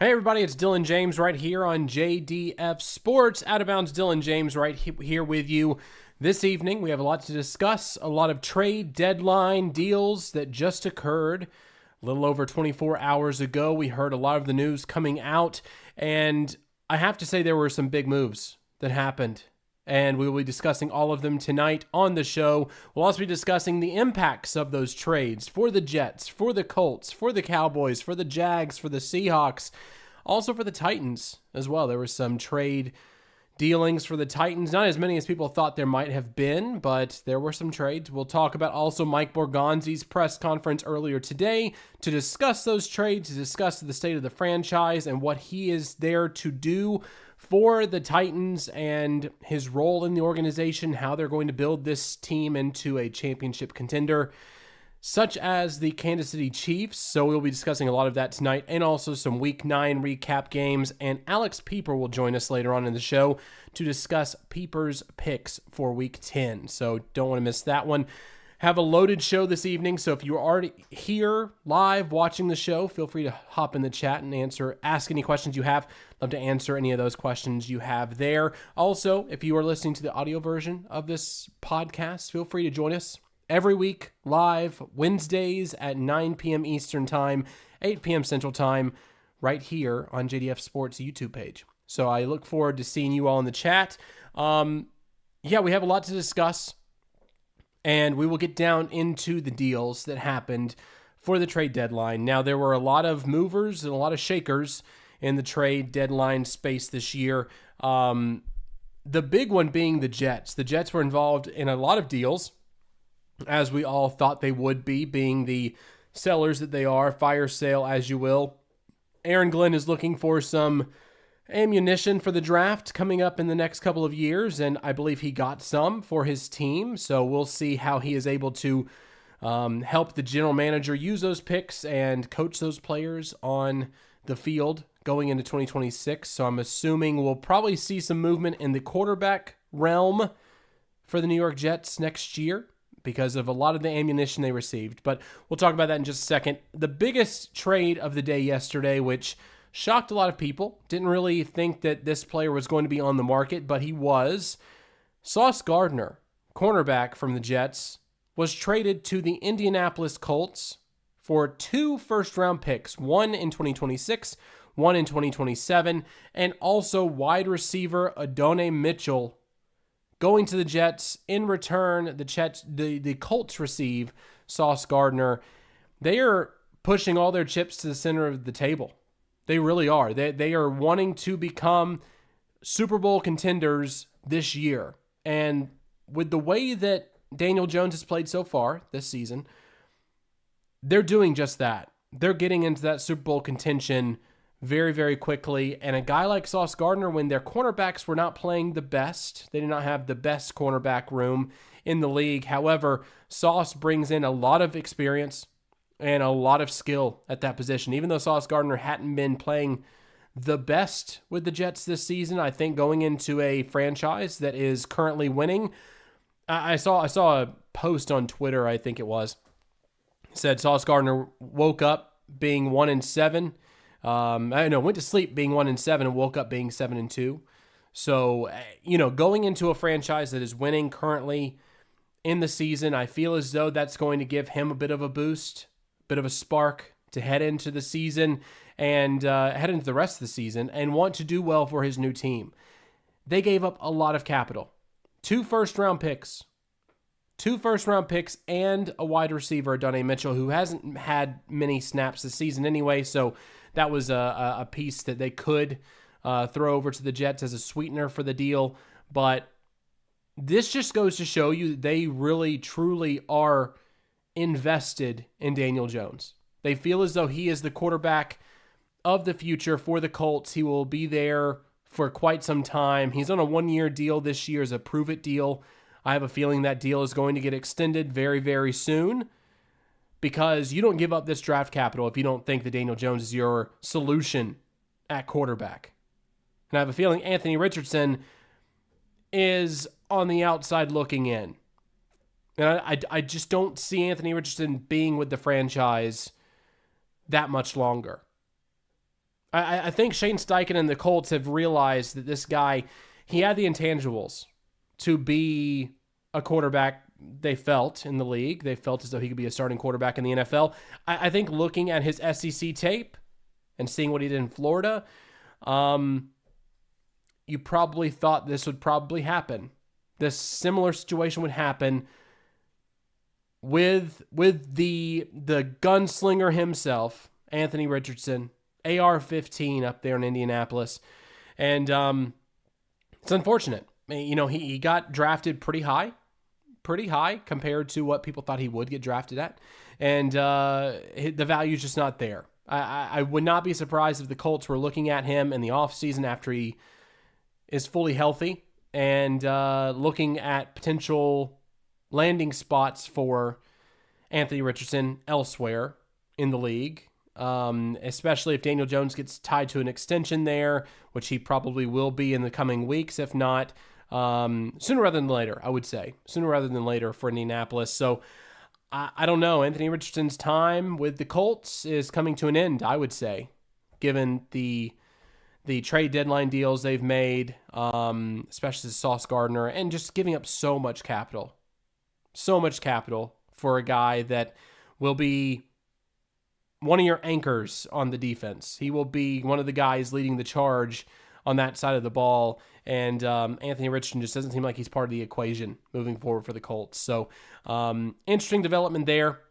Hey everybody, it's Dillon James right here on JDF Sports. Out of bounds, Dillon James right here with you this evening. We have a lot to discuss, a lot of trade deadline deals that just occurred a little over 24 hours ago. We heard a lot of the news coming out, and I have to say there were some big moves that happened. And we will be discussing all of them tonight on the show. We'll also be discussing the impacts of those trades for the Jets, for the Colts, for the Cowboys, for the Jags, for the Seahawks, also for the Titans as well. There were some trade dealings for the Titans. Not as many as people thought there might have been, but there were some trades. We'll talk about also Mike Borgonzi's press conference earlier today to discuss those trades, to discuss the state of the franchise and what he is there to do for the Titans and his role in the organization, how they're going to build this team into a championship contender, such as the Kansas City Chiefs. So we'll be discussing a lot of that tonight, and also some Week 9 recap games. And Alex Pieper will join us later on in the show to discuss Pieper's picks for Week 10. So don't want to miss that one. Have a loaded show this evening, so if you're already here live watching the show, feel free to hop in the chat and ask any questions you have. Love to answer any of those questions you have there. Also, if you are listening to the audio version of this podcast, feel free to join us every week live Wednesdays at 9 p.m. Eastern Time, 8 p.m. Central Time, right here on JDF Sports YouTube page. So I look forward to seeing you all in the chat. We have a lot to discuss. And we will get down into the deals that happened for the trade deadline. Now, there were a lot of movers and a lot of shakers in the trade deadline space this year. The big one being the Jets. The Jets were involved in a lot of deals, as we all thought they would be, being the sellers that they are, fire sale as you will. Aaron Glenn is looking for some ammunition for the draft coming up in the next couple of years, and I believe he got some for his team, so we'll see how he is able to help the general manager use those picks and coach those players on the field going into 2026. So I'm assuming we'll probably see some movement in the quarterback realm for the New York Jets next year because of a lot of the ammunition they received, but we'll talk about that in just a second. The biggest trade of the day yesterday, which shocked a lot of people. Didn't really think that this player was going to be on the market, but he was. Sauce Gardner, cornerback from the Jets, was traded to the Indianapolis Colts for 2 first-round picks, one in 2026, one in 2027, and also wide receiver Adonai Mitchell going to the Jets. In return, the Colts receive Sauce Gardner. They are pushing all their chips to the center of the table. They really are. They are wanting to become Super Bowl contenders this year. And with the way that Daniel Jones has played so far this season, they're doing just that. They're getting into that Super Bowl contention very, very quickly. And a guy like Sauce Gardner, when their cornerbacks were not playing the best, they did not have the best cornerback room in the league. However, Sauce brings in a lot of experience and a lot of skill at that position. Even though Sauce Gardner hadn't been playing the best with the Jets this season, I think going into a franchise that is currently winning, I saw a post on Twitter, I think it was, it said Sauce Gardner woke up being 1-7. Went to sleep being 1-7 and woke up being 7-2. So, going into a franchise that is winning currently in the season, I feel as though that's going to give him a bit of a boost, bit of a spark to head into the season and head into the rest of the season and want to do well for his new team. They gave up a lot of capital. 2 first-round picks and a wide receiver, Adonai Mitchell, who hasn't had many snaps this season anyway, so that was a piece that they could throw over to the Jets as a sweetener for the deal. But this just goes to show you that they really, truly are invested in Daniel Jones. They feel as though he is the quarterback of the future for the Colts. He will be there for quite some time. He's on a 1-year deal this year as a prove-it deal. I have a feeling that deal is going to get extended very, very soon because you don't give up this draft capital if you don't think that Daniel Jones is your solution at quarterback. And I have a feeling Anthony Richardson is on the outside looking in. And I just don't see Anthony Richardson being with the franchise that much longer. I think Shane Steichen and the Colts have realized that this guy, he had the intangibles to be a quarterback they felt in the league. They felt as though he could be a starting quarterback in the NFL. I think looking at his SEC tape and seeing what he did in Florida, you probably thought this would probably happen. This similar situation would happen with the gunslinger himself, Anthony Richardson, AR-15 up there in Indianapolis. And it's unfortunate. He got drafted pretty high compared to what people thought he would get drafted at. And the value is just not there. I would not be surprised if the Colts were looking at him in the offseason after he is fully healthy and looking at potential landing spots for Anthony Richardson elsewhere in the league, especially if Daniel Jones gets tied to an extension there, which he probably will be in the coming weeks, if not sooner rather than later, I would say. Sooner rather than later for Indianapolis. So I don't know. Anthony Richardson's time with the Colts is coming to an end, I would say, given the trade deadline deals they've made, especially Sauce Gardner, and just giving up so much capital for a guy that will be one of your anchors on the defense. He will be one of the guys leading the charge on that side of the ball, and Anthony Richardson just doesn't seem like he's part of the equation moving forward for the Colts. So interesting development there.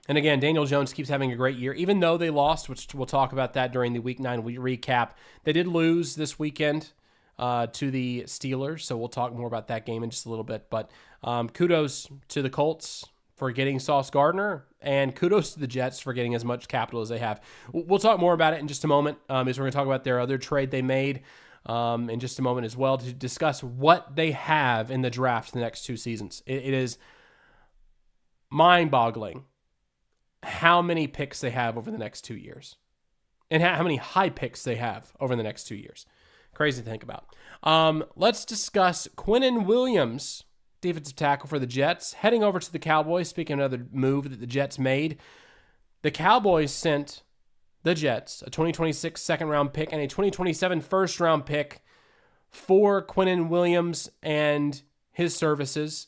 And again, Daniel Jones keeps having a great year, even though they lost, which we'll talk about that during the Week 9 recap. They did lose this weekend to the Steelers, so we'll talk more about that game in just a little bit. But kudos to the Colts for getting Sauce Gardner, and kudos to the Jets for getting as much capital as they have. We'll talk more about it in just a moment, as we're going to talk about their other trade they made in just a moment as well, to discuss what they have in the draft the next two seasons. It is mind-boggling how many picks they have over the next 2 years and how many high picks they have over the next 2 years. Crazy to think about. Let's discuss Quinnen Williams, defensive tackle for the Jets, heading over to the Cowboys. Speaking of another move that the Jets made, the Cowboys sent the Jets a 2026 second-round pick and a 2027 first-round pick for Quinnen Williams and his services.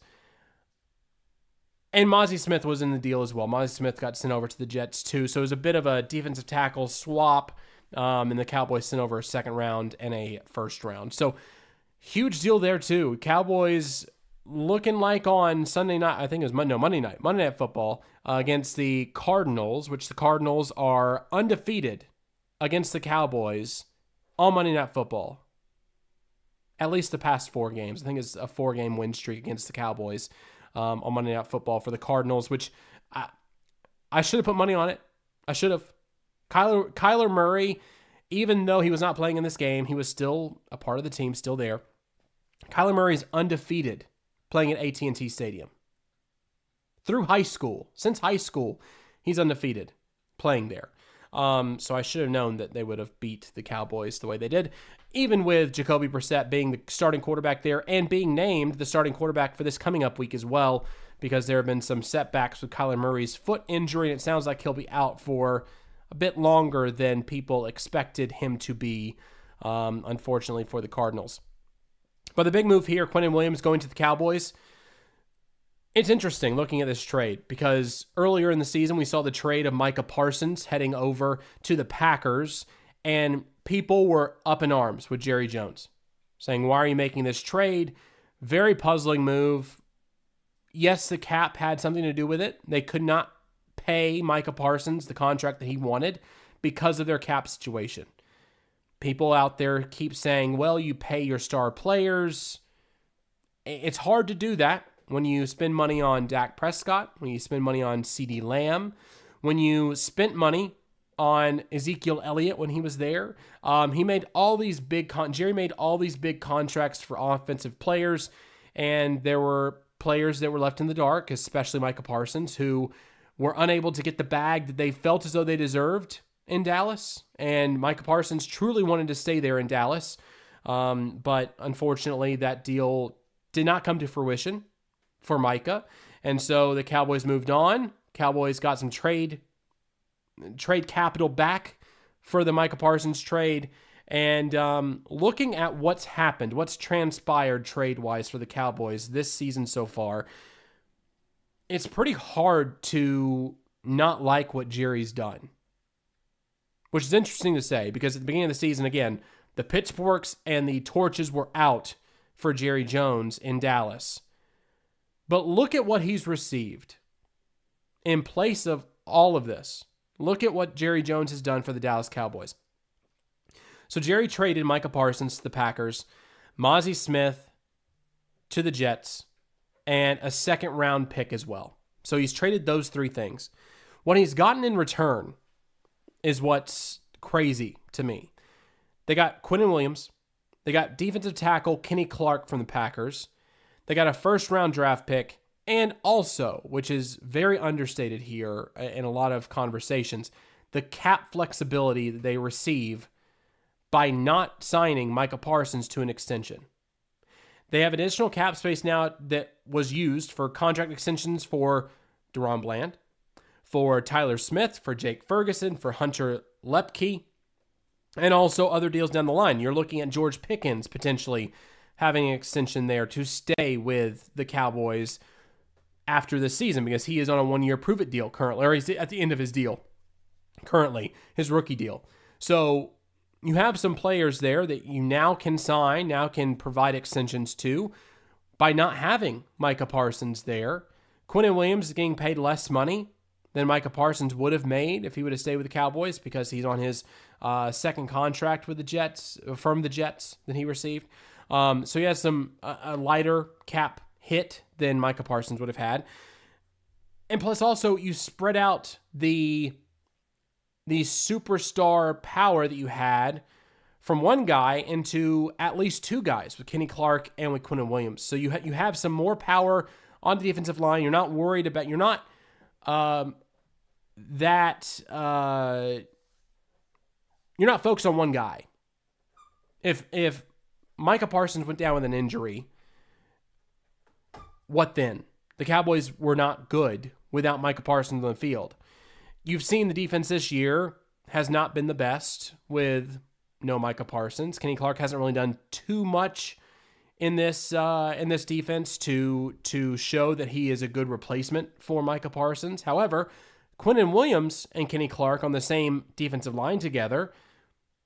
And Mozzie Smith was in the deal as well. Mozzie Smith got sent over to the Jets too. So it was a bit of a defensive tackle swap. And the Cowboys sent over a second round and a first round. So huge deal there too. Cowboys looking like on Sunday night, I think it was Monday Night Football against the Cardinals, which the Cardinals are undefeated against the Cowboys on Monday Night Football. At least the past 4 games. I think it's a 4-game win streak against the Cowboys on Monday Night Football for the Cardinals, which I should have put money on it. I should have. Kyler Murray, even though he was not playing in this game, he was still a part of the team, still there. Kyler Murray's undefeated playing at AT&T Stadium. Through high school. Since high school, he's undefeated playing there. So I should have known that they would have beat the Cowboys the way they did, even with Jacoby Brissett being the starting quarterback there and being named the starting quarterback for this coming up week as well, because there have been some setbacks with Kyler Murray's foot injury, and it sounds like he'll be out for a bit longer than people expected him to be, unfortunately, for the Cardinals. But the big move here, Quinnen Williams going to the Cowboys. It's interesting looking at this trade because earlier in the season, we saw the trade of Micah Parsons heading over to the Packers, and people were up in arms with Jerry Jones, saying, why are you making this trade? Very puzzling move. Yes, the cap had something to do with it. They could not pay Micah Parsons the contract that he wanted because of their cap situation. People out there keep saying, well, you pay your star players. It's hard to do that when you spend money on Dak Prescott, when you spend money on CeeDee Lamb, when you spent money on Ezekiel Elliott when he was there. He made all these Jerry made all these big contracts for offensive players, and there were players that were left in the dark, especially Micah Parsons, who were unable to get the bag that they felt as though they deserved in Dallas. And Micah Parsons truly wanted to stay there in Dallas. But unfortunately, that deal did not come to fruition for Micah. And so the Cowboys moved on. Cowboys got some trade capital back for the Micah Parsons trade. And looking at what's happened, what's transpired trade-wise for the Cowboys this season so far, it's pretty hard to not like what Jerry's done. Which is interesting to say, because at the beginning of the season, again, the pitchforks and the torches were out for Jerry Jones in Dallas. But look at what he's received in place of all of this. Look at what Jerry Jones has done for the Dallas Cowboys. So Jerry traded Micah Parsons to the Packers, Mozzie Smith to the Jets, and a second-round pick as well. So he's traded those three things. What he's gotten in return is what's crazy to me. They got Quinnen Williams. They got defensive tackle Kenny Clark from the Packers. They got a first-round draft pick. And also, which is very understated here in a lot of conversations, the cap flexibility that they receive by not signing Micah Parsons to an extension. They have additional cap space now that was used for contract extensions for Deron Bland, for Tyler Smith, for Jake Ferguson, for Hunter Lepke, and also other deals down the line. You're looking at George Pickens potentially having an extension there to stay with the Cowboys after this season because he is on a one-year prove-it deal currently, or he's at the end of his deal currently, his rookie deal. So you have some players there that you now can sign, now can provide extensions to by not having Micah Parsons there. Quinnen Williams is getting paid less money than Micah Parsons would have made if he would have stayed with the Cowboys because he's on his second contract with the Jets, from the Jets that he received. So he has a lighter cap hit than Micah Parsons would have had. And plus also you spread out the superstar power that you had from one guy into at least two guys with Kenny Clark and with Quinnen Williams. So you have some more power on the defensive line. You're not worried about, you're not focused on one guy. If Micah Parsons went down with an injury, what then? The Cowboys were not good without Micah Parsons on the field. You've seen the defense this year has not been the best with no Micah Parsons. Kenny Clark hasn't really done too much in this defense to show that he is a good replacement for Micah Parsons. However, Quinnen Williams and Kenny Clark on the same defensive line together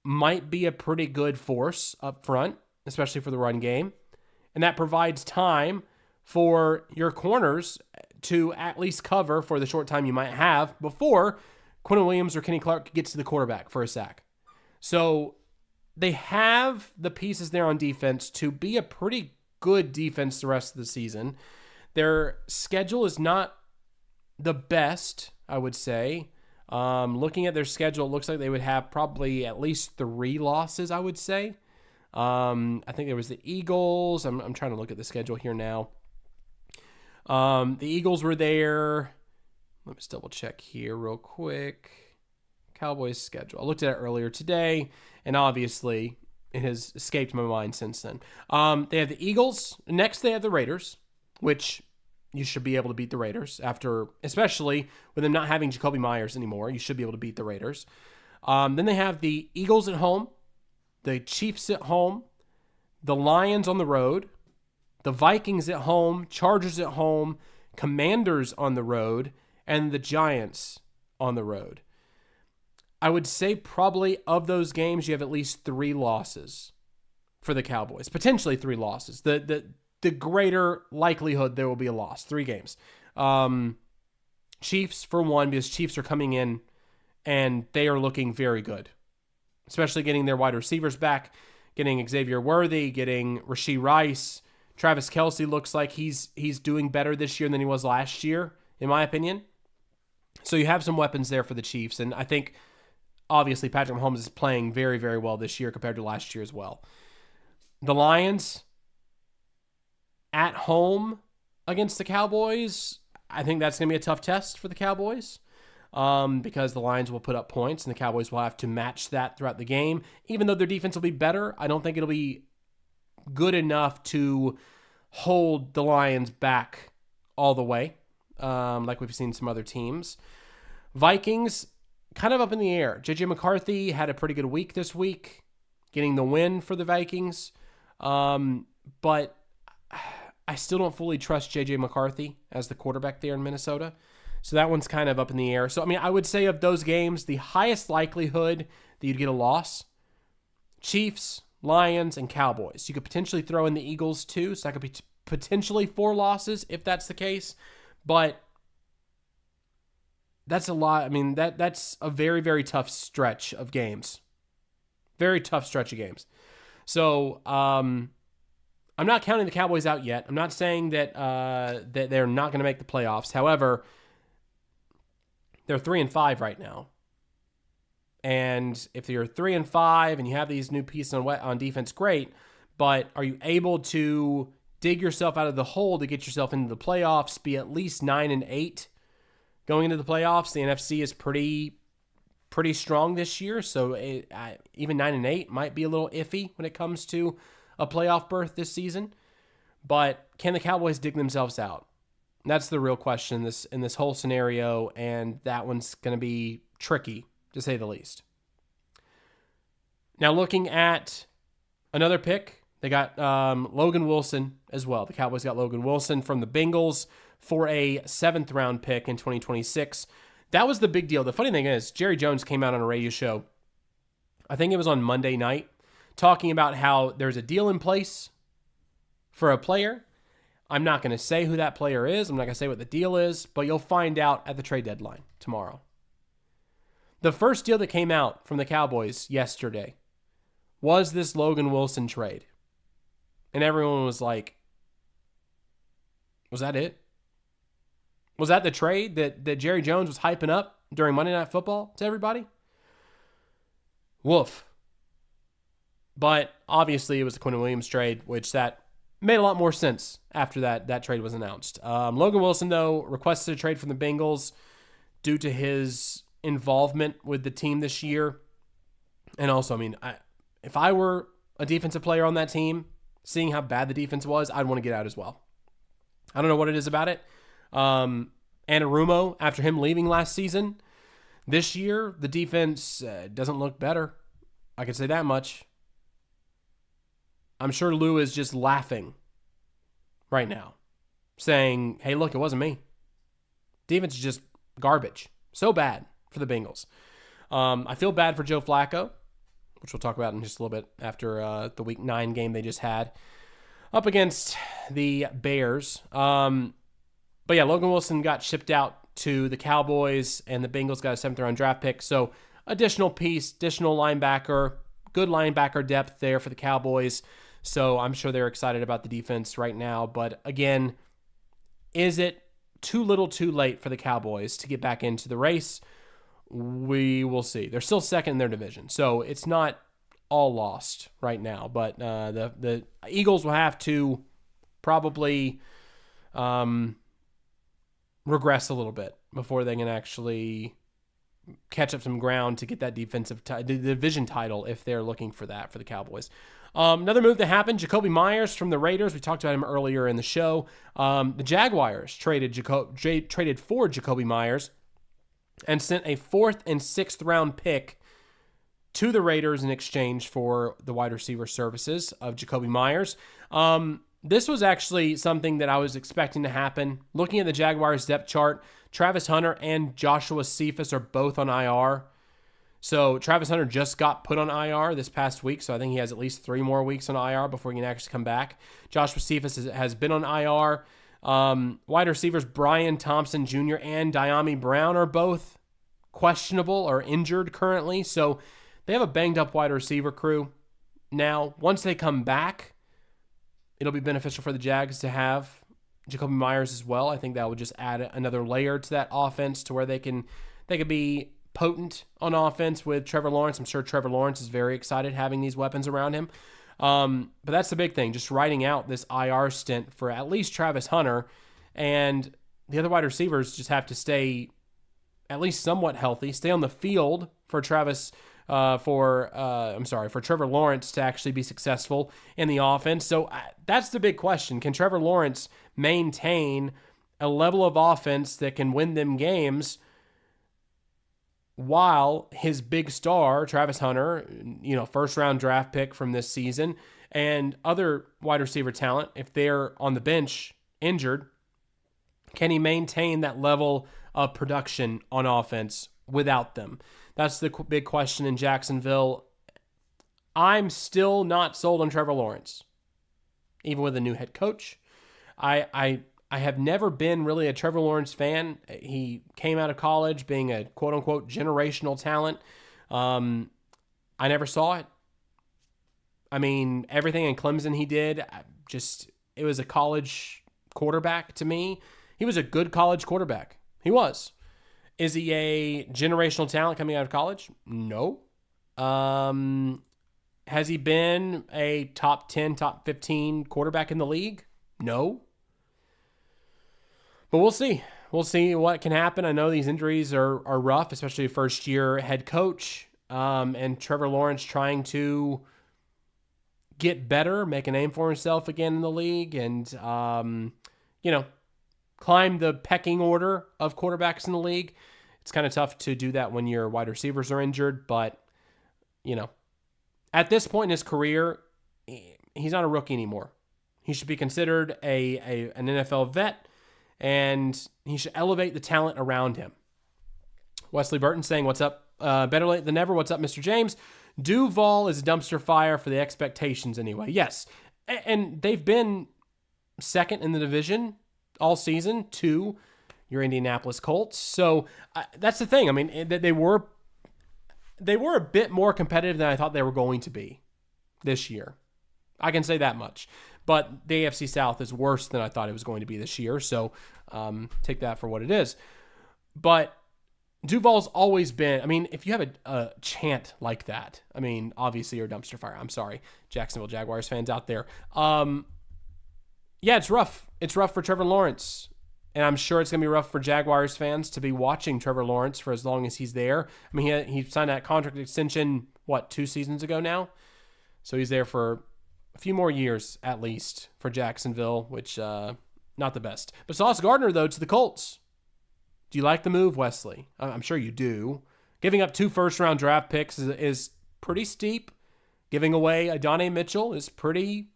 might be a pretty good force up front, especially for the run game. And that provides time for your corners to at least cover for the short time you might have before Quinnen Williams or Kenny Clark gets to the quarterback for a sack. So they have the pieces there on defense to be a pretty good defense the rest of the season. Their schedule is not the best, I would say. Looking at their schedule, it looks like they would have probably at least 3 losses, I would say. I think there was the Eagles. I'm trying to look at the schedule here now. The Eagles were there. Let me just double check here real quick. Cowboys schedule. I looked at it earlier today, and obviously it has escaped my mind since then. They have the Eagles. Next, they have the Raiders, which you should be able to beat the Raiders after, especially with them not having Jacoby Myers anymore. You should be able to beat the Raiders. Then they have the Eagles at home, the Chiefs at home, the Lions on the road, the Vikings at home, Chargers at home, Commanders on the road, and the Giants on the road. I would say probably of those games, you have at least 3 losses for the Cowboys. Potentially 3 losses. The greater likelihood there will be a loss. 3 games. Chiefs for one, because Chiefs are coming in and they are looking very good. Especially getting their wide receivers back, getting Xavier Worthy, getting Rashee Rice. Travis Kelce looks like he's doing better this year than he was last year, in my opinion. So you have some weapons there for the Chiefs, and I think obviously Patrick Mahomes is playing very, very well this year compared to last year as well. The Lions at home against the Cowboys, I think that's going to be a tough test for the Cowboys because the Lions will put up points and the Cowboys will have to match that throughout the game. Even though their defense will be better, I don't think it'll be good enough to hold the Lions back all the way, like we've seen some other teams. Vikings kind of up in the air. J.J. McCarthy had a pretty good week this week, getting the win for the Vikings. But I still don't fully trust J.J. McCarthy as the quarterback there in Minnesota. So that one's kind of up in the air. So, I mean, I would say of those games, the highest likelihood that you'd get a loss, Chiefs, Lions, and Cowboys. You could potentially throw in the Eagles too, so that could be potentially 4 losses if that's the case. But that's a lot. I mean, that's a very, very tough stretch of games. Very tough stretch of games. So, I'm not counting the Cowboys out yet. I'm not saying that that they're not going to make the playoffs. However, they're 3-5 right now. And if you're 3-5 and you have these new pieces on defense, great. But are you able to dig yourself out of the hole to get yourself into the playoffs, be at least 9-8 going into the playoffs? The NFC is pretty strong this year, so even 9-8 might be a little iffy when it comes to a playoff berth this season. But can the Cowboys dig themselves out? That's the real question in this whole scenario, and that one's going to be tricky, to say the least. Now, looking at another pick, they got Logan Wilson as well. The Cowboys got Logan Wilson from the Bengals for a 7th-round pick in 2026. That was the big deal. The funny thing is, Jerry Jones came out on a radio show, I think it was on Monday night, talking about how there's a deal in place for a player. I'm not going to say who that player is. I'm not going to say what the deal is, but you'll find out at the trade deadline tomorrow. The first deal that came out from the Cowboys yesterday was this Logan Wilson trade. And everyone was like, was that it? Was that the trade that Jerry Jones was hyping up during Monday Night Football to everybody? Woof. But obviously it was the Quinn Williams trade, which that made a lot more sense after that trade was announced. Logan Wilson, though, requested a trade from the Bengals due to his involvement with the team this year. And also, I mean, if I were a defensive player on that team, seeing how bad the defense was, I'd want to get out as well. I don't know what it is about it. Anarumo, after him leaving last season, this year, the defense doesn't look better. I can say that much. I'm sure Lou is just laughing right now, saying, hey, look, it wasn't me. Defense is just garbage. So bad for the Bengals. I feel bad for Joe Flacco, which we'll talk about in just a little bit after the Week 9 game they just had up against the Bears. But yeah, Logan Wilson got shipped out to the Cowboys, and the Bengals got a 7th-round draft pick. So additional piece, additional linebacker, good linebacker depth there for the Cowboys. So I'm sure they're excited about the defense right now. But again, is it too little too late for the Cowboys to get back into the race? We will see. They're still second in their division, so it's not all lost right now. But the Eagles will have to probably regress a little bit before they can actually catch up some ground to get that the division title if they're looking for that for the Cowboys. Another move that happened, Jacoby Myers from the Raiders. We talked about him earlier in the show. The Jaguars traded for Jacoby Myers and sent a 4th and 6th round pick to the Raiders in exchange for the wide receiver services of Jacoby Myers. This was actually something that I was expecting to happen. Looking at the Jaguars depth chart, Travis Hunter and Joshua Cephas are both on IR. So Travis Hunter just got put on IR this past week, so I think he has at least 3 more weeks on IR before he can actually come back. Joshua Cephas has been on IR. Wide receivers Brian Thompson Jr. and Diami Brown are both questionable or injured currently, so they have a banged-up wide receiver crew. Now, once they come back, it'll be beneficial for the Jags to have Jacoby Myers as well. I think that would just add another layer to that offense to where they could be potent on offense with Trevor Lawrence. I'm sure Trevor Lawrence is very excited having these weapons around him. But that's the big thing, just riding out this IR stint for at least Travis Hunter, and the other wide receivers just have to stay at least somewhat healthy, stay on the field for Trevor Lawrence to actually be successful in the offense. So that's the big question. Can Trevor Lawrence maintain a level of offense that can win them games while his big star, Travis Hunter, first round draft pick from this season, and other wide receiver talent, if they're on the bench injured, can he maintain that level of production on offense without them? That's the big question in Jacksonville. I'm still not sold on Trevor Lawrence, even with a new head coach. I have never been really a Trevor Lawrence fan. He came out of college being a quote-unquote generational talent. I never saw it. I mean, everything in Clemson he did, it was a college quarterback to me. He was a good college quarterback. He was. Is he a generational talent coming out of college? No. Has he been a top 10, top 15 quarterback in the league? No. But we'll see. We'll see what can happen. I know these injuries are rough, especially a first-year head coach. And Trevor Lawrence trying to get better, make a name for himself again in the league, and, climb the pecking order of quarterbacks in the league. It's kind of tough to do that when your wide receivers are injured, but, at this point in his career, he's not a rookie anymore. He should be considered an NFL vet, and he should elevate the talent around him. Wesley Burton saying, what's up? Better late than never. What's up, Mr. James? Duval is a dumpster fire for the expectations anyway. Yes, and they've been second in the division all season to your Indianapolis Colts. So that's the thing. I mean, they were a bit more competitive than I thought they were going to be this year. I can say that much. But the AFC South is worse than I thought it was going to be this year. So take that for what it is. But Duval's always been, I mean, if you have a chant like that, I mean, obviously you're a dumpster fire. I'm sorry, Jacksonville Jaguars fans out there. Yeah, it's rough. It's rough for Trevor Lawrence. And I'm sure it's going to be rough for Jaguars fans to be watching Trevor Lawrence for as long as he's there. I mean, he signed that contract extension, 2 seasons ago now? So he's there for a few more years, at least, for Jacksonville, which, not the best. But Sauce Gardner, though, to the Colts. Do you like the move, Wesley? I'm sure you do. Giving up 2 first-round draft picks is pretty steep. Giving away Adonai Mitchell is pretty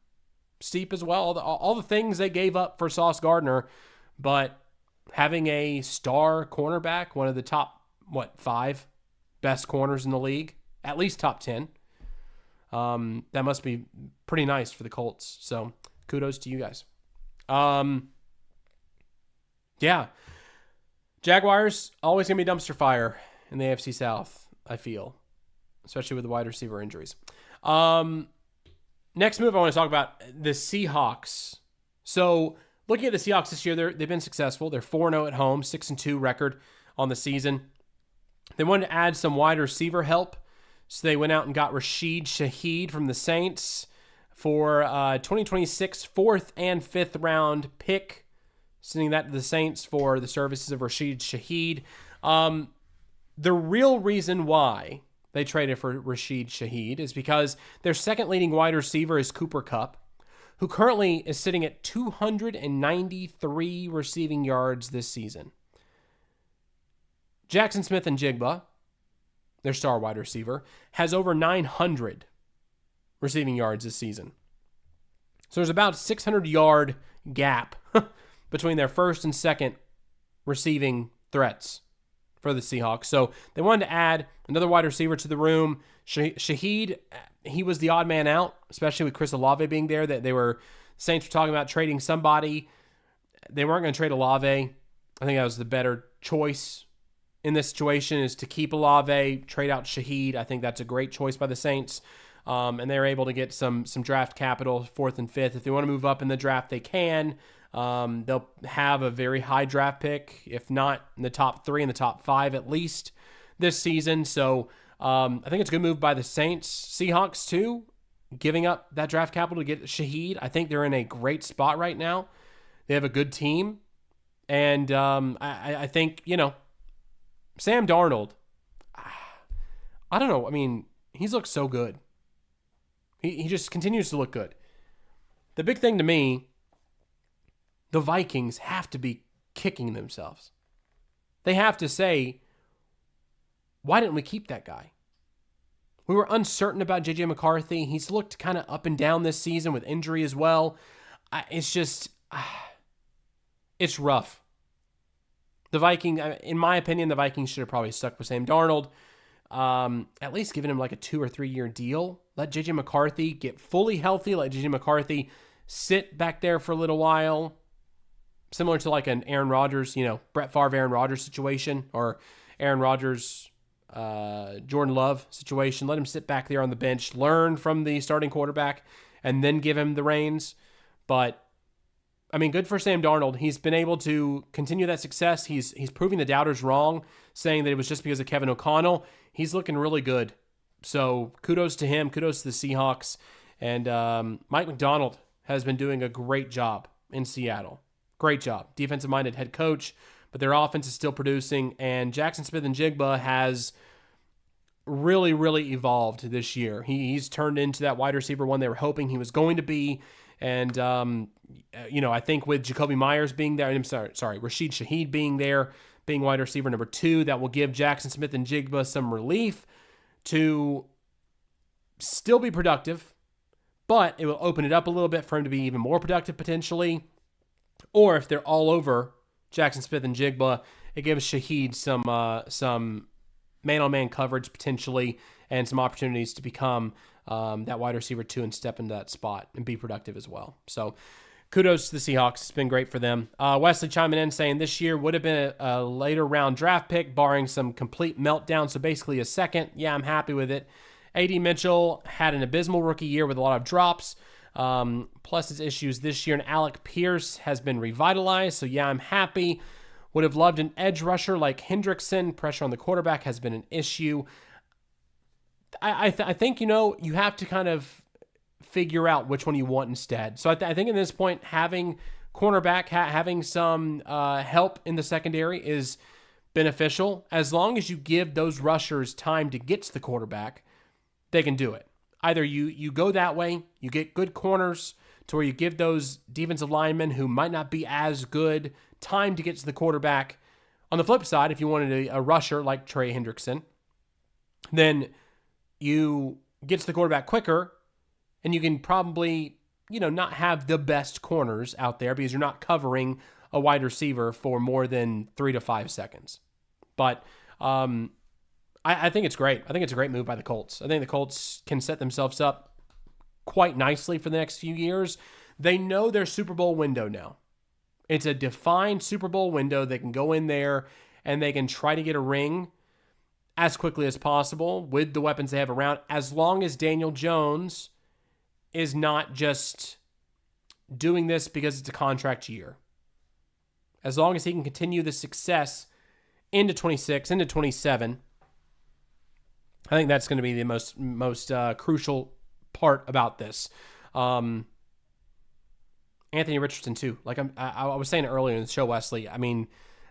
steep as well. All the things they gave up for Sauce Gardner, but having a star cornerback, one of the top, 5 best corners in the league, at least top 10, that must be pretty nice for the Colts. So kudos to you guys. Yeah. Jaguars, always going to be dumpster fire in the AFC South, I feel, especially with the wide receiver injuries. Next move I want to talk about, the Seahawks. So looking at the Seahawks this year, they've been successful. They're 4-0 at home, 6-2 record on the season. They wanted to add some wide receiver help, so they went out and got Rashid Shaheed from the Saints for 2026 4th and 5th round pick, sending that to the Saints for the services of Rashid Shaheed. The real reason why they traded for Rashid Shaheed is because their second leading wide receiver is Cooper Kupp, who currently is sitting at 293 receiving yards this season. Jackson Smith-Njigba, their star wide receiver, has over 900 receiving yards this season. So there's about a 600-yard gap between their first and second receiving threats for the Seahawks. So they wanted to add another wide receiver to the room. Shaheed, he was the odd man out, especially with Chris Olave being there. That Saints were talking about trading somebody. They weren't going to trade Olave. I think that was the better choice in this situation, is to keep Olave, trade out Shaheed. I think that's a great choice by the Saints. And they're able to get some draft capital, 4th and 5th. If they want to move up in the draft, they can. They'll have a very high draft pick, if not in the top 3, in the top 5 at least this season. So I think it's a good move by the Saints. Seahawks too, giving up that draft capital to get Shaheed. I think they're in a great spot right now. They have a good team. And I think, Sam Darnold, I don't know. I mean, he's looked so good. He just continues to look good. The big thing to me, the Vikings have to be kicking themselves. They have to say, why didn't we keep that guy? We were uncertain about J.J. McCarthy. He's looked kind of up and down this season with injury as well. It's just, it's rough. The Vikings, in my opinion, the Vikings should have probably stuck with Sam Darnold. At least given him like a 2 or 3 year deal. Let J.J. McCarthy get fully healthy. Let J.J. McCarthy sit back there for a little while. Similar to like an Aaron Rodgers, Brett Favre, Aaron Rodgers situation, or Aaron Rodgers, Jordan Love situation. Let him sit back there on the bench, learn from the starting quarterback, and then give him the reins. But I mean, good for Sam Darnold. He's been able to continue that success. He's proving the doubters wrong, saying that it was just because of Kevin O'Connell. He's looking really good. So kudos to him. Kudos to the Seahawks. And Mike McDonald has been doing a great job in Seattle. Great job. Defensive-minded head coach, but their offense is still producing. And Jackson Smith-Njigba has really, really evolved this year. He's turned into that wide receiver one they were hoping he was going to be. And, I think with Jacoby Myers being there, Rashid Shaheed being there, being wide receiver number 2, that will give Jackson Smith-Njigba some relief to still be productive, but it will open it up a little bit for him to be even more productive potentially. Or if they're all over Jackson Smith-Njigba, it gives Shaheed some man-on-man coverage potentially and some opportunities to become that wide receiver 2 and step into that spot and be productive as well. So kudos to the Seahawks. It's been great for them. Wesley chiming in saying this year would have been a later round draft pick, barring some complete meltdown. So basically a second. Yeah, I'm happy with it. A.D. Mitchell had an abysmal rookie year with a lot of drops, plus his issues this year. And Alec Pierce has been revitalized. So yeah, I'm happy. Would have loved an edge rusher like Hendrickson. Pressure on the quarterback has been an issue. I think, you have to kind of figure out which one you want instead. So I think at this point, having cornerback, having some help in the secondary is beneficial. As long as you give those rushers time to get to the quarterback, they can do it. Either you go that way, you get good corners to where you give those defensive linemen who might not be as good time to get to the quarterback. On the flip side, if you wanted a rusher like Trey Hendrickson, then you get to the quarterback quicker, and you can probably, not have the best corners out there because you're not covering a wide receiver for more than 3 to 5 seconds. But I think it's great. I think it's a great move by the Colts. I think the Colts can set themselves up quite nicely for the next few years. They know their Super Bowl window now. It's a defined Super Bowl window. They can go in there and they can try to get a ring as quickly as possible with the weapons they have around, as long as Daniel Jones is not just doing this because it's a contract year. As long as he can continue the success into 26, into 27, I think that's going to be the most crucial part about this. Anthony Richardson too. Like I was saying earlier in the show, Wesley. I mean,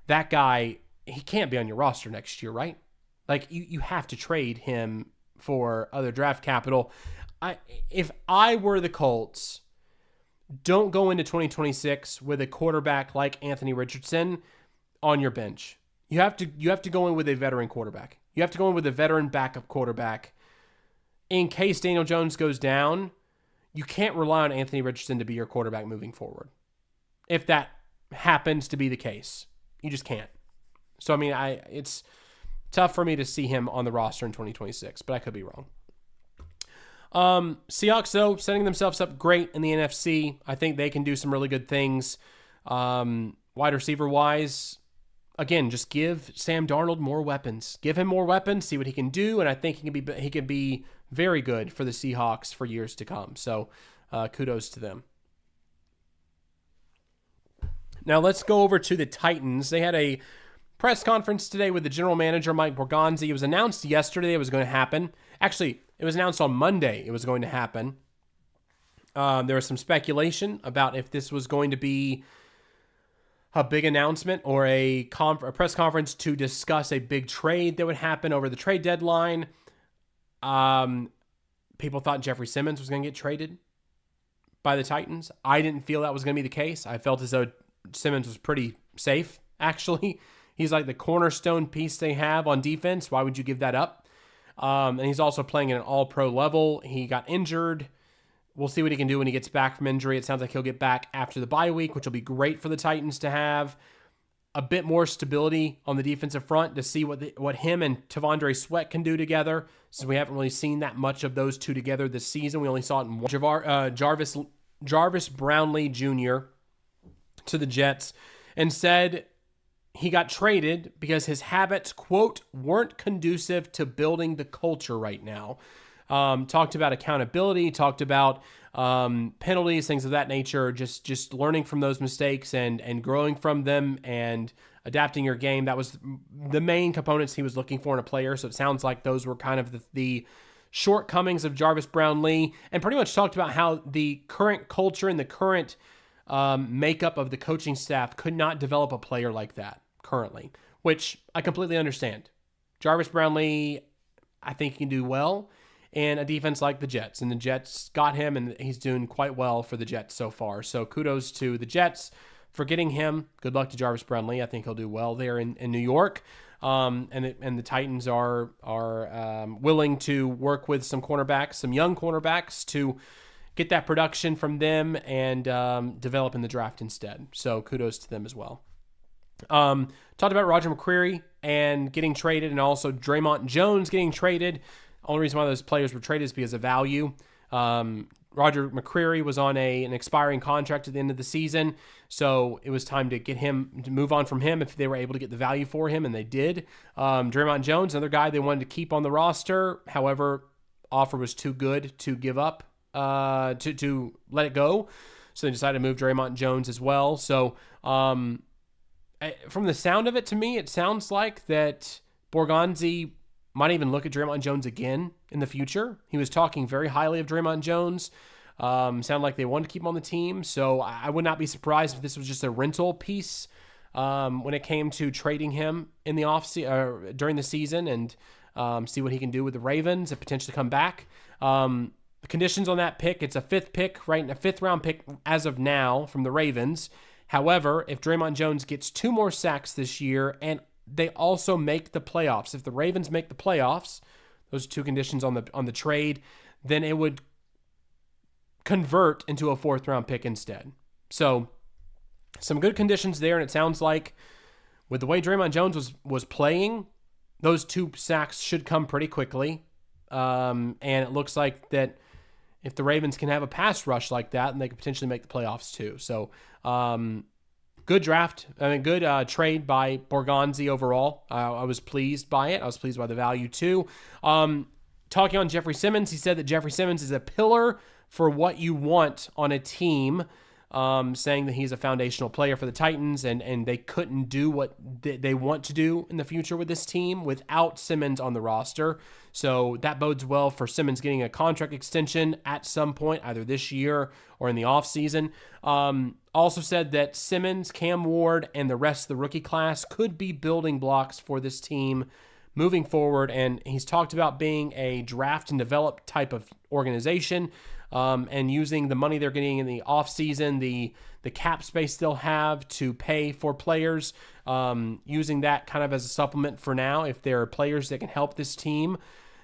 that guy, he can't be on your roster next year, right? Like you have to trade him for other draft capital. If I were the Colts, don't go into 2026 with a quarterback like Anthony Richardson on your bench. You have to go in with a veteran quarterback. You have to go in with a veteran backup quarterback. In case Daniel Jones goes down, you can't rely on Anthony Richardson to be your quarterback moving forward. If that happens to be the case, you just can't. So, I mean, it's tough for me to see him on the roster in 2026, but I could be wrong. Seahawks, though, setting themselves up great in the NFC. I think they can do some really good things. Wide receiver-wise, again, just give Sam Darnold more weapons. Give him more weapons, see what he can do, and I think he can be very good for the Seahawks for years to come. So kudos to them. Now let's go over to the Titans. They had a press conference today with the general manager, Mike Borgonzi. It was announced yesterday it was going to happen. Actually, it was announced on Monday it was going to happen. There was some speculation about if this was going to be a big announcement or a press conference to discuss a big trade that would happen over the trade deadline. People thought Jeffrey Simmons was going to get traded by the Titans. I didn't feel that was going to be the case. I felt as though Simmons was pretty safe, actually. He's like the cornerstone piece they have on defense. Why would you give that up? And he's also playing at an all-pro level. He got injured. We'll see what he can do when he gets back from injury. It sounds like he'll get back after the bye week, which will be great for the Titans to have a bit more stability on the defensive front to see what him and Tavondre Sweat can do together, since we haven't really seen that much of those two together this season. We only saw it in one. Jarvis Brownlee Jr. to the Jets and said he got traded because his habits, quote, weren't conducive to building the culture right now. Talked about accountability, talked about penalties, things of that nature, just learning from those mistakes and growing from them and adapting your game. That was the main components he was looking for in a player. So it sounds like those were kind of the shortcomings of Jarvis Brownlee, and pretty much talked about how the current culture and the current makeup of the coaching staff could not develop a player like that currently, which I completely understand. Jarvis Brownlee, I think he can do well in a defense like the Jets, and the Jets got him, and he's doing quite well for the Jets so far. So kudos to the Jets for getting him. Good luck to Jarvis Brownlee. I think he'll do well there in New York. And the Titans are willing to work with some cornerbacks, some young cornerbacks, to get that production from them and develop in the draft instead. So kudos to them as well. Talked about Roger McCreary and getting traded, and also Draymond Jones getting traded. Only reason why those players were traded is because of value. Roger McCreary was on an expiring contract at the end of the season, so it was time to get him, to move on from him if they were able to get the value for him, and they did. Draymond Jones, another guy they wanted to keep on the roster. However, offer was too good to give up, to let it go, so they decided to move Draymond Jones as well. So from the sound of it, to me, it sounds like that Borgonzi might even look at Draymond Jones again in the future. He was talking very highly of Draymond Jones. Sounded like they wanted to keep him on the team. So I would not be surprised if this was just a rental piece when it came to trading him in the during the season, and see what he can do with the Ravens and potentially come back. The conditions on that pick, it's a fifth pick, right? A fifth round pick as of now from the Ravens. However, if Draymond Jones gets 2 more sacks this year and they also make the playoffs, if the Ravens make the playoffs, those are 2 conditions on the trade, then it would convert into a 4th round pick instead. So some good conditions there, and it sounds like with the way Draymond Jones was playing, those 2 sacks should come pretty quickly. And it looks like that if the Ravens can have a pass rush like that, and they could potentially make the playoffs too. So good draft. Good trade by Borgonzi overall. I was pleased by it. I was pleased by the value too. Talking on Jeffrey Simmons, he said that Jeffrey Simmons is a pillar for what you want on a team, saying that he's a foundational player for the Titans, and they couldn't do what they want to do in the future with this team without Simmons on the roster. So that bodes well for Simmons getting a contract extension at some point, either this year or in the offseason. Also said that Simmons, Cam Ward, and the rest of the rookie class could be building blocks for this team moving forward, and he's talked about being a draft and develop type of organization, and using the money they're getting in the offseason, the cap space they'll have to pay for players, using that kind of as a supplement for now. If there are players that can help this team,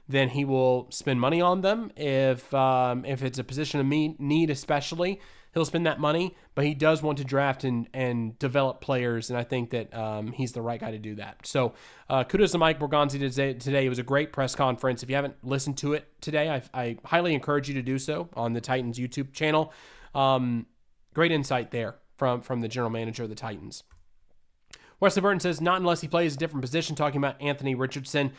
then he will spend money on them. If it's a position of need especially, he'll spend that money, but he does want to draft and develop players, and I think that he's the right guy to do that. So kudos to Mike Borgonzi today. It was a great press conference. If you haven't listened to it today, I highly encourage you to do so on the Titans YouTube channel. Great insight there from the general manager of the Titans. Wesley Burton says, not unless he plays a different position, talking about Anthony Richardson.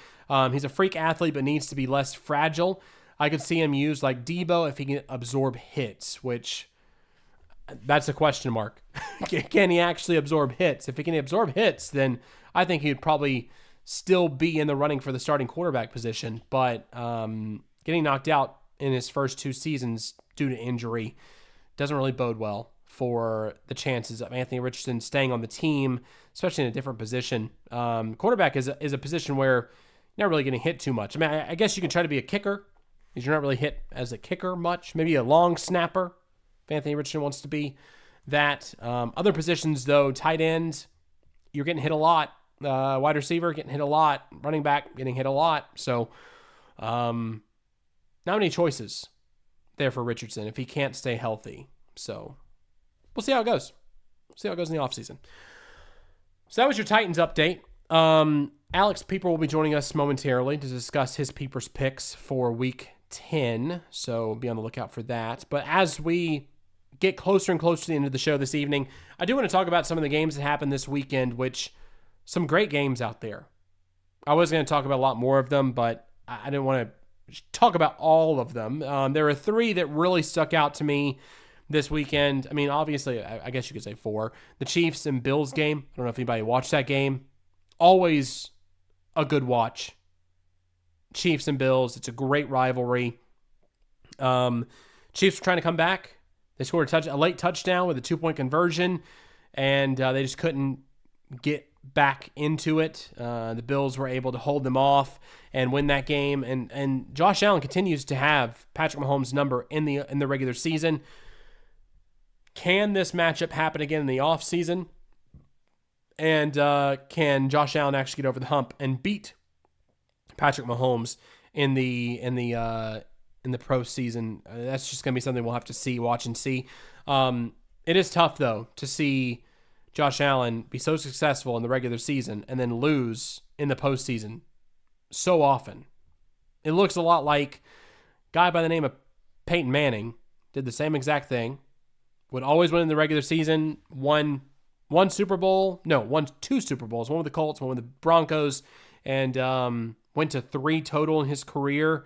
He's a freak athlete, but needs to be less fragile. I could see him used like Debo if he can absorb hits, which... that's a question mark. Can he actually absorb hits? If he can absorb hits, then I think he'd probably still be in the running for the starting quarterback position. But getting knocked out in his first 2 seasons due to injury doesn't really bode well for the chances of Anthony Richardson staying on the team, especially in a different position. Quarterback is a position where you're not really getting hit too much. I mean, I guess you can try to be a kicker, because you're not really hit as a kicker much. Maybe a long snapper, if Anthony Richardson wants to be that. Other positions, though, tight ends, you're getting hit a lot. Wide receiver getting hit a lot. Running back getting hit a lot. So not many choices there for Richardson if he can't stay healthy. So we'll see how it goes. See how it goes in the offseason. So that was your Titans update. Alex Pieper will be joining us momentarily to discuss his Pieper's picks for Week 10. So be on the lookout for that. But as we get closer and closer to the end of the show this evening, I do want to talk about some of the games that happened this weekend, which some great games out there. I was going to talk about a lot more of them, but I didn't want to talk about all of them. There are 3 that really stuck out to me this weekend. I mean, obviously, I guess you could say 4. The Chiefs and Bills game. I don't know if anybody watched that game. Always a good watch. Chiefs and Bills. It's a great rivalry. Chiefs were trying to come back. They scored a late touchdown with a 2-point conversion, and they just couldn't get back into it. The Bills were able to hold them off and win that game. And Josh Allen continues to have Patrick Mahomes' number in the regular season. Can this matchup happen again in the offseason? And can Josh Allen actually get over the hump and beat Patrick Mahomes in the pro season? That's just going to be something we'll have to watch and see. It is tough, though, to see Josh Allen be so successful in the regular season and then lose in the postseason so often. It looks a lot like a guy by the name of Peyton Manning did the same exact thing, would always win in the regular season, won two Super Bowls, one with the Colts, one with the Broncos, and went to 3 total in his career.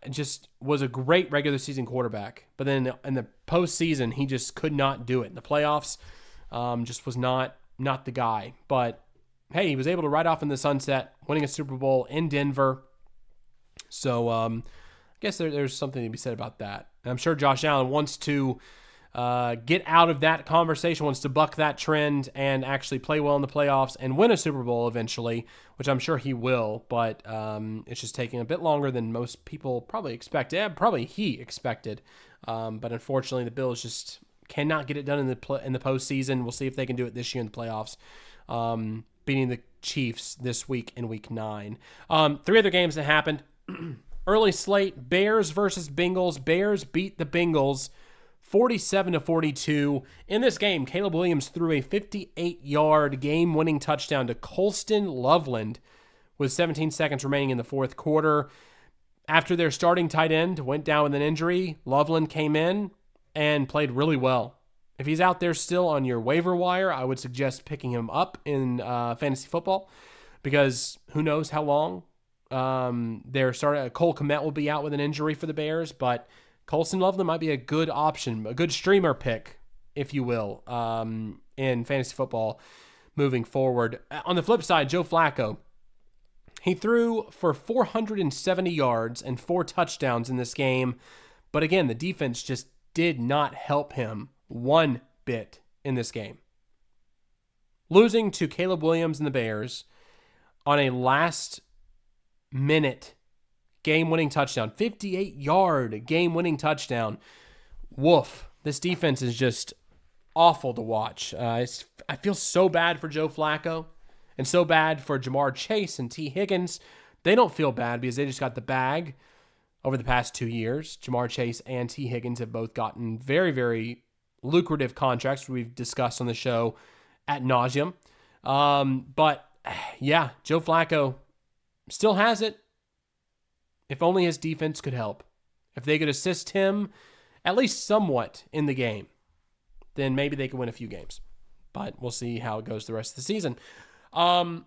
Just was a great regular season quarterback. But then in the postseason, he just could not do it. In the playoffs, just was not the guy. But hey, he was able to ride off in the sunset, winning a Super Bowl in Denver. So I guess there's something to be said about that. And I'm sure Josh Allen wants to get out of that conversation, wants to buck that trend and actually play well in the playoffs and win a Super Bowl eventually, which I'm sure he will, but it's just taking a bit longer than most people probably expected. Yeah, probably he expected, but unfortunately the Bills just cannot get it done in the postseason. We'll see if they can do it this year in the playoffs, beating the Chiefs this week in Week 9. 3 other games that happened. Early slate, Bears versus Bengals. Bears beat the Bengals 47-42. In this game, Caleb Williams threw a 58-yard game-winning touchdown to Colston Loveland with 17 seconds remaining in the fourth quarter. After their starting tight end went down with an injury, Loveland came in and played really well. If he's out there still on your waiver wire, I would suggest picking him up in fantasy football because who knows how long. Cole Kmet will be out with an injury for the Bears, but Colston Loveland might be a good option, a good streamer pick, if you will, in fantasy football moving forward. On the flip side, Joe Flacco, he threw for 470 yards and 4 touchdowns in this game. But again, the defense just did not help him one bit in this game. Losing to Caleb Williams and the Bears on a last-minute game-winning touchdown, 58-yard game-winning touchdown. Woof. This defense is just awful to watch. I feel so bad for Joe Flacco and so bad for Jamar Chase and T. Higgins. They don't feel bad because they just got the bag over the past 2 years. Jamar Chase and T. Higgins have both gotten very, very lucrative contracts we've discussed on the show ad nauseum. But yeah, Joe Flacco still has it. If only his defense could help. If they could assist him at least somewhat in the game, then maybe they could win a few games. But we'll see how it goes the rest of the season. Another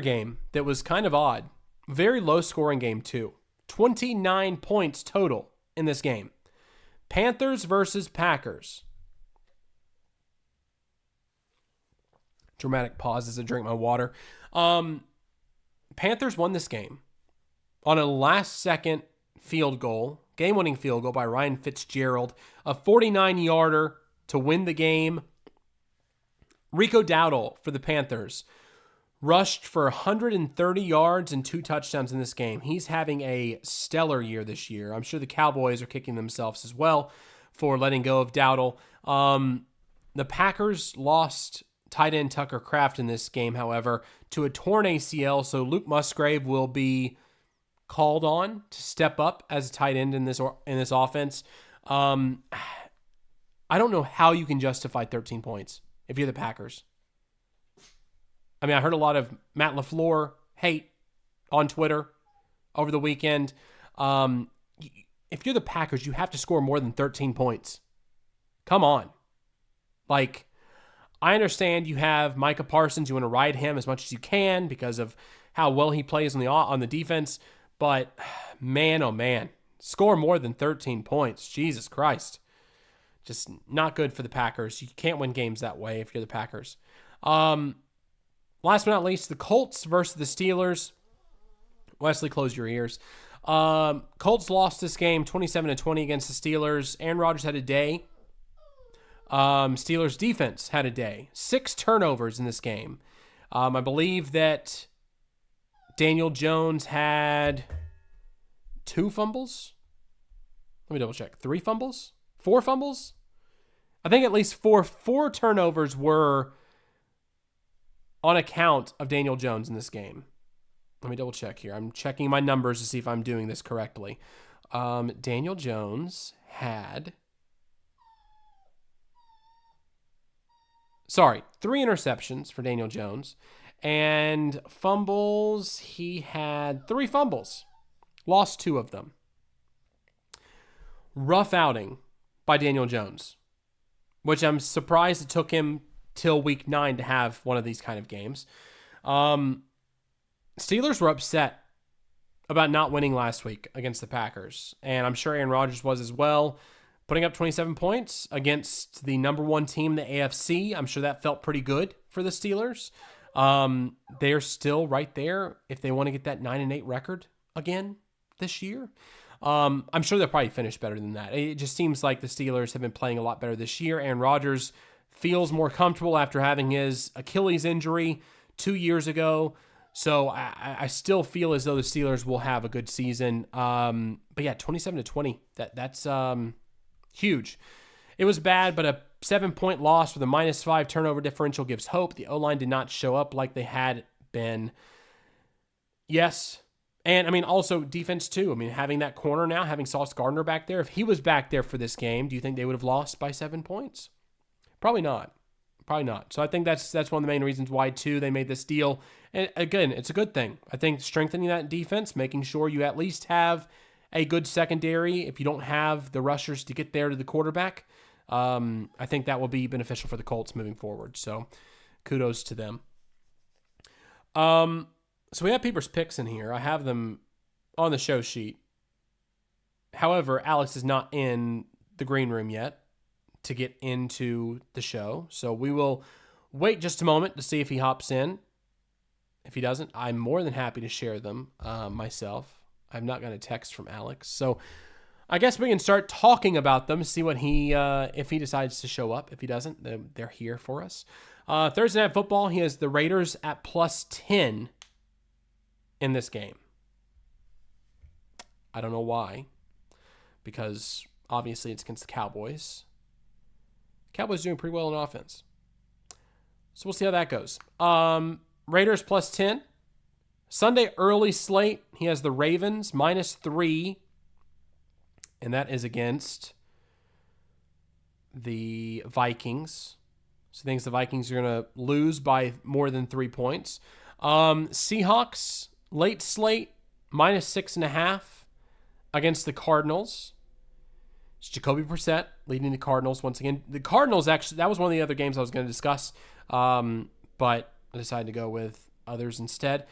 game that was kind of odd. Very low-scoring game, too. 29 points total in this game. Panthers versus Packers. Dramatic pause as I drink my water. Panthers won this game on a last-second field goal, game-winning field goal by Ryan Fitzgerald, a 49-yarder to win the game. Rico Dowdle for the Panthers rushed for 130 yards and 2 touchdowns in this game. He's having a stellar year this year. I'm sure the Cowboys are kicking themselves as well for letting go of Dowdle. The Packers lost tight end Tucker Kraft in this game, however, to a torn ACL. So Luke Musgrave will be called on to step up as a tight end in this offense. I don't know how you can justify 13 points if you're the Packers. I mean, I heard a lot of Matt LaFleur hate on Twitter over the weekend. If you're the Packers, you have to score more than 13 points. Come on. Like, I understand you have Micah Parsons. You want to ride him as much as you can because of how well he plays on the defense. But, man, oh, man. Score more than 13 points. Jesus Christ. Just not good for the Packers. You can't win games that way if you're the Packers. Last but not least, the Colts versus the Steelers. Wesley, close your ears. Colts lost this game 27-20 against the Steelers. Aaron Rodgers had a day. Steelers defense had a day. 6 turnovers in this game. I believe that Daniel Jones had 2 fumbles. Let me double check. 3 fumbles? 4 fumbles? I think at least four turnovers were on account of Daniel Jones in this game. Let me double check here. I'm checking my numbers to see if I'm doing this correctly. Daniel Jones had... 3 interceptions for Daniel Jones. And fumbles, he had 3 fumbles. Lost 2 of them. Rough outing by Daniel Jones, which I'm surprised it took him till week 9 to have one of these kind of games. Steelers were upset about not winning last week against the Packers, and I'm sure Aaron Rodgers was as well. Putting up 27 points against the number 1 team in the AFC, I'm sure that felt pretty good for the Steelers. They're still right there if they want to get that 9-8 record again this year. I'm sure they'll probably finish better than that. It just seems like the Steelers have been playing a lot better this year. Aaron Rodgers feels more comfortable after having his Achilles injury 2 years ago. So I still feel as though the Steelers will have a good season. But yeah, 27-20, that's huge. It was bad, but a 7-point loss with a -5 turnover differential gives hope. The O-line did not show up like they had been. Yes. And, I mean, also defense, too. I mean, having that corner now, having Sauce Gardner back there, if he was back there for this game, do you think they would have lost by 7 points? Probably not. Probably not. So I think that's one of the main reasons why, too, they made this deal. And, again, it's a good thing. I think strengthening that defense, making sure you at least have a good secondary if you don't have the rushers to get there to the quarterback, I think that will be beneficial for the Colts moving forward. So kudos to them. So we have people's picks in here. I have them on the show sheet. However, Alex is not in the green room yet to get into the show. So we will wait just a moment to see if he hops in. If he doesn't, I'm more than happy to share them myself. I've not got a text from Alex. So I guess we can start talking about them, see what if he decides to show up. If he doesn't, they're here for us. Thursday Night Football, he has the Raiders at +10 in this game. I don't know why, because obviously it's against the Cowboys. Cowboys doing pretty well in offense. So we'll see how that goes. Raiders +10. Sunday early slate, he has the Ravens -3, and that is against the Vikings. So he thinks the Vikings are going to lose by more than 3 points. Seahawks, late slate, -6.5 against the Cardinals. It's Jacoby Brissett leading the Cardinals once again. The Cardinals, actually, that was one of the other games I was going to discuss, but I decided to go with others instead.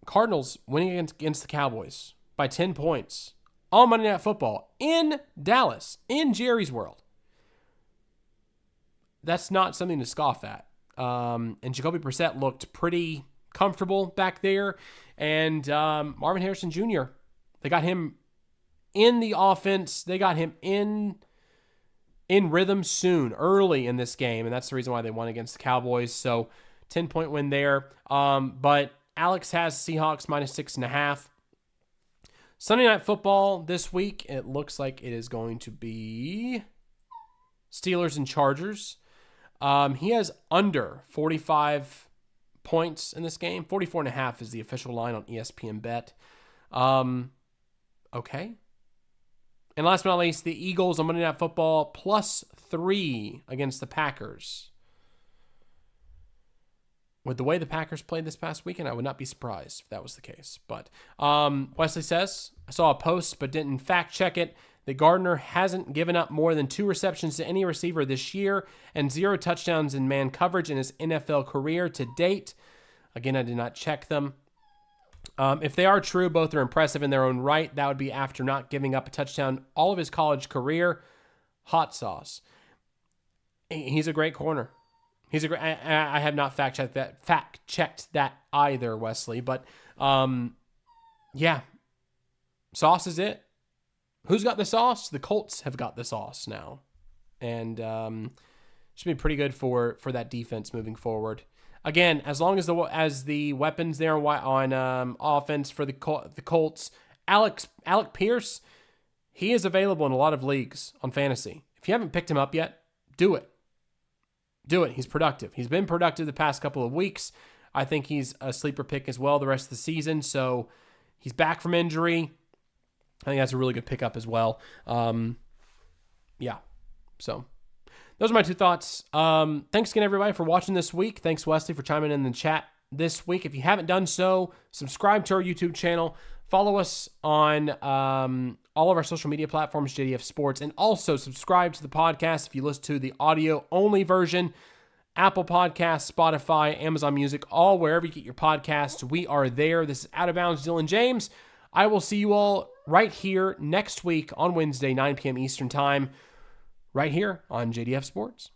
Cardinals winning against the Cowboys by 10 points on Monday Night Football in Dallas, in Jerry's World. That's not something to scoff at. And Jacoby Brissett looked pretty comfortable back there. And Marvin Harrison Jr., they got him in the offense. They got him in rhythm soon, early in this game. And that's the reason why they won against the Cowboys. So 10-point win there. But Alex has Seahawks -6.5. Sunday Night Football this week, it looks like it is going to be Steelers and Chargers. He has under 45 points in this game. 44.5 is the official line on ESPN Bet. Okay. And last but not least, the Eagles on Monday Night Football +3 against the Packers. With the way the Packers played this past weekend, I would not be surprised if that was the case. But Wesley says, I saw a post but didn't fact check it, that Gardner hasn't given up more than 2 receptions to any receiver this year and 0 touchdowns in man coverage in his NFL career to date. Again, I did not check them. If they are true, both are impressive in their own right. That would be after not giving up a touchdown all of his college career. Hot sauce. He's a great corner. He's a great. I have not fact checked that either, Wesley. But yeah, sauce is it. Who's got the sauce? The Colts have got the sauce now, and should be pretty good for that defense moving forward. Again, as long as the weapons there on offense for the Colts, Alec Pierce, he is available in a lot of leagues on fantasy. If you haven't picked him up yet, do it. Do it. He's productive. He's been productive the past couple of weeks. I think he's a sleeper pick as well the rest of the season. So he's back from injury. I think that's a really good pickup as well. Yeah. So those are my 2 thoughts. Thanks again, everybody, for watching this week. Thanks, Wesley, for chiming in the chat this week. If you haven't done so, subscribe to our YouTube channel. Follow us on all of our social media platforms, JDF Sports, and also subscribe to the podcast if you listen to the audio-only version. Apple Podcasts, Spotify, Amazon Music, all wherever you get your podcasts. We are there. This is Out of Bounds, Dillon James. I will see you all right here next week on Wednesday, 9 p.m. Eastern Time, right here on JDF Sports.